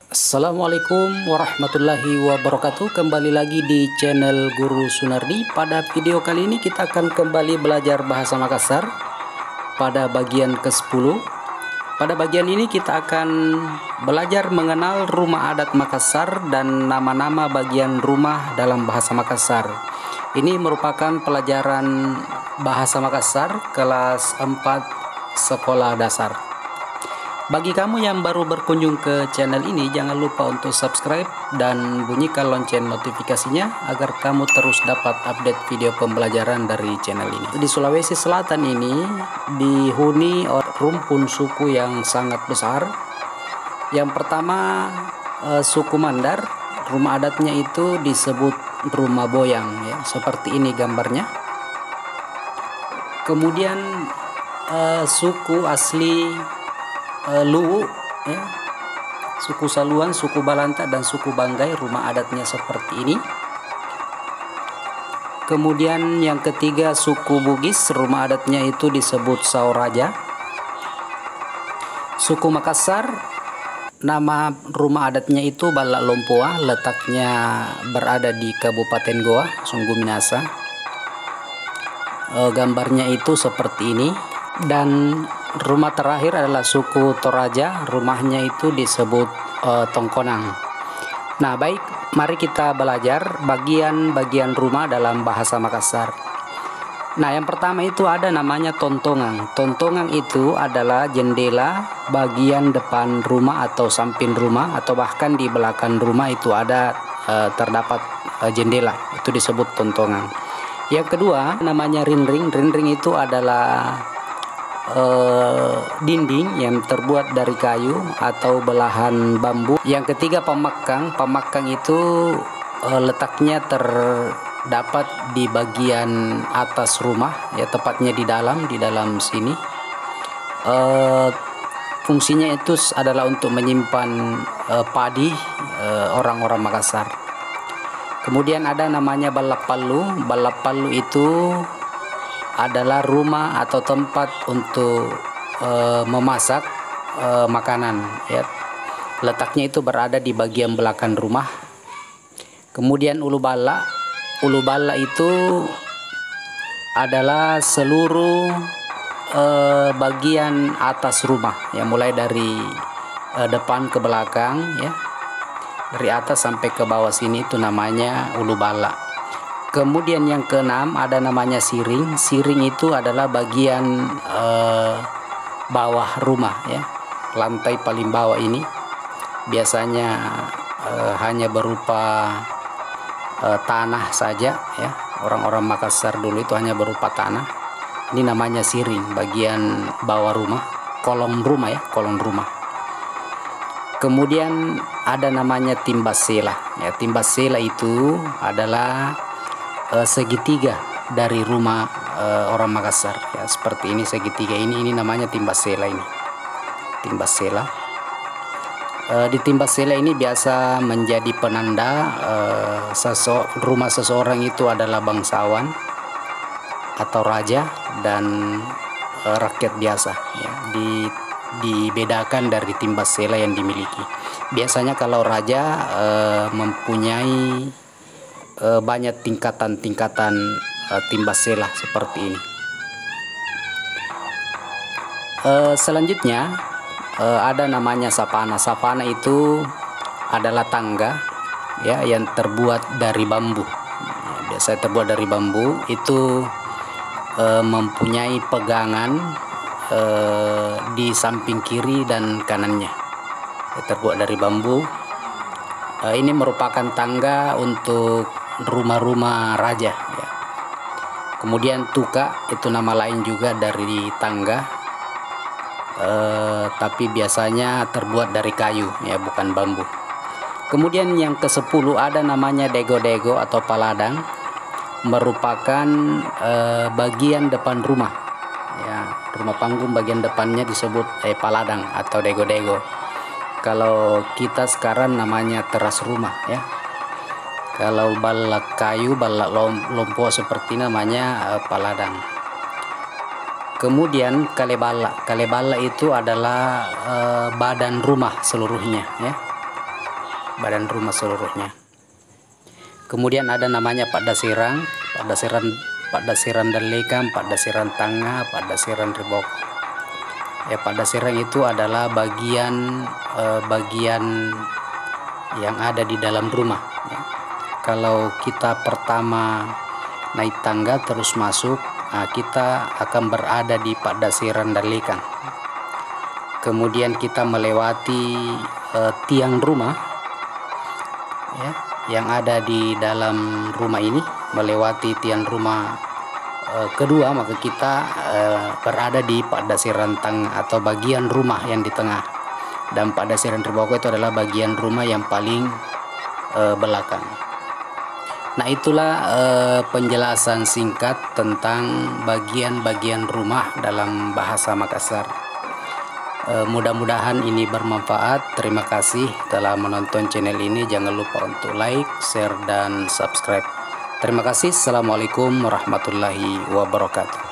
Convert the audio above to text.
Assalamualaikum warahmatullahi wabarakatuh. Kembali lagi di channel Guru Sunardi. Pada video kali ini kita akan kembali belajar bahasa Makassar pada bagian ke-10. Pada bagian ini kita akan belajar mengenal rumah adat Makassar dan nama-nama bagian rumah dalam bahasa Makassar. Ini merupakan pelajaran bahasa Makassar kelas 4 sekolah dasar. Bagi kamu yang baru berkunjung ke channel ini, jangan lupa untuk subscribe dan bunyikan lonceng notifikasinya agar kamu terus dapat update video pembelajaran dari channel ini. Di Sulawesi Selatan ini dihuni oleh rumpun suku yang sangat besar. Yang pertama suku Mandar, rumah adatnya itu disebut rumah boyang ya, seperti ini gambarnya. Kemudian suku asli Luwu ya, suku Saluan, suku Balanta dan suku Banggai, rumah adatnya seperti ini. Kemudian yang ketiga suku Bugis, rumah adatnya itu disebut Sauraja. Suku Makassar, nama rumah adatnya itu Balak Lompoa, letaknya berada di Kabupaten Goa, Sungguh Minasa. Gambarnya itu seperti ini. Dan rumah terakhir adalah suku Toraja, rumahnya itu disebut Tongkonang. Nah baik, mari kita belajar bagian-bagian rumah dalam bahasa Makassar. Nah yang pertama itu ada namanya tontongan. Tontongan itu adalah jendela bagian depan rumah atau samping rumah, atau bahkan di belakang rumah itu ada terdapat jendela, itu disebut tontongan. Yang kedua namanya rinring. Rinring itu adalah dinding yang terbuat dari kayu atau belahan bambu. Yang ketiga pemakang. Pemakang itu letaknya terdapat di bagian atas rumah ya, tepatnya di dalam sini. Fungsinya itu adalah untuk menyimpan padi orang-orang Makassar. Kemudian ada namanya balap palu. Balap palu itu adalah rumah atau tempat untuk memasak makanan ya. Letaknya itu berada di bagian belakang rumah. Kemudian ulu bala. Ulu bala itu adalah seluruh bagian atas rumah ya, mulai dari depan ke belakang ya, dari atas sampai ke bawah sini, itu namanya ulu bala. Kemudian yang keenam ada namanya siring. Siring itu adalah bagian bawah rumah ya, lantai paling bawah ini. Biasanya hanya berupa tanah saja ya. Orang-orang Makassar dulu itu hanya berupa tanah. Ini namanya siring, bagian bawah rumah, kolong rumah ya, kolong rumah. Kemudian ada namanya timbas sela ya. Timbas sela itu adalah segitiga dari rumah orang Makassar ya, seperti ini segitiga ini namanya timbas sela. Ini timbas sela. Di timbas sela ini biasa menjadi penanda rumah seseorang itu adalah bangsawan atau raja dan rakyat biasa ya. Dibedakan dari timbas sela yang dimiliki. Biasanya kalau raja mempunyai banyak tingkatan-tingkatan timbas sela seperti ini. Selanjutnya ada namanya sapana. Sapana itu adalah tangga ya, yang terbuat dari bambu. Biasanya terbuat dari bambu, itu mempunyai pegangan di samping kiri dan kanannya, terbuat dari bambu. Ini merupakan tangga untuk rumah-rumah raja ya. Kemudian tuka itu nama lain juga dari tangga, tapi biasanya terbuat dari kayu ya, bukan bambu. Kemudian yang ke-10 ada namanya dego-dego atau paladang, merupakan bagian depan rumah ya. Rumah panggung bagian depannya disebut paladang atau dego-dego. Kalau kita sekarang namanya teras rumah ya. Kalau balak kayu, balak lompo seperti namanya paladang. Kemudian kalebala. Kalebala itu adalah badan rumah seluruhnya ya. badan rumah seluruhnya. Kemudian ada namanya Padasiran Dalekang, Padasiran Tangga, Padasiran Riboko. Ya, Padasiran itu adalah bagian yang ada di dalam rumah. Ya. Kalau kita pertama naik tangga terus masuk, kita akan berada di Padasiran Dalekang. Kemudian kita melewati tiang rumah, ya, yang ada di dalam rumah ini, melewati tiang rumah kedua, maka kita berada di Padasiran Tangga atau bagian rumah yang di tengah. Dan Padasiran Riboko itu adalah bagian rumah yang paling belakang. Nah, itulah penjelasan singkat tentang bagian-bagian rumah dalam bahasa Makassar. Mudah-mudahan ini bermanfaat. Terima kasih telah menonton channel ini. Jangan lupa untuk like, share, dan subscribe. Terima kasih. Assalamualaikum warahmatullahi wabarakatuh.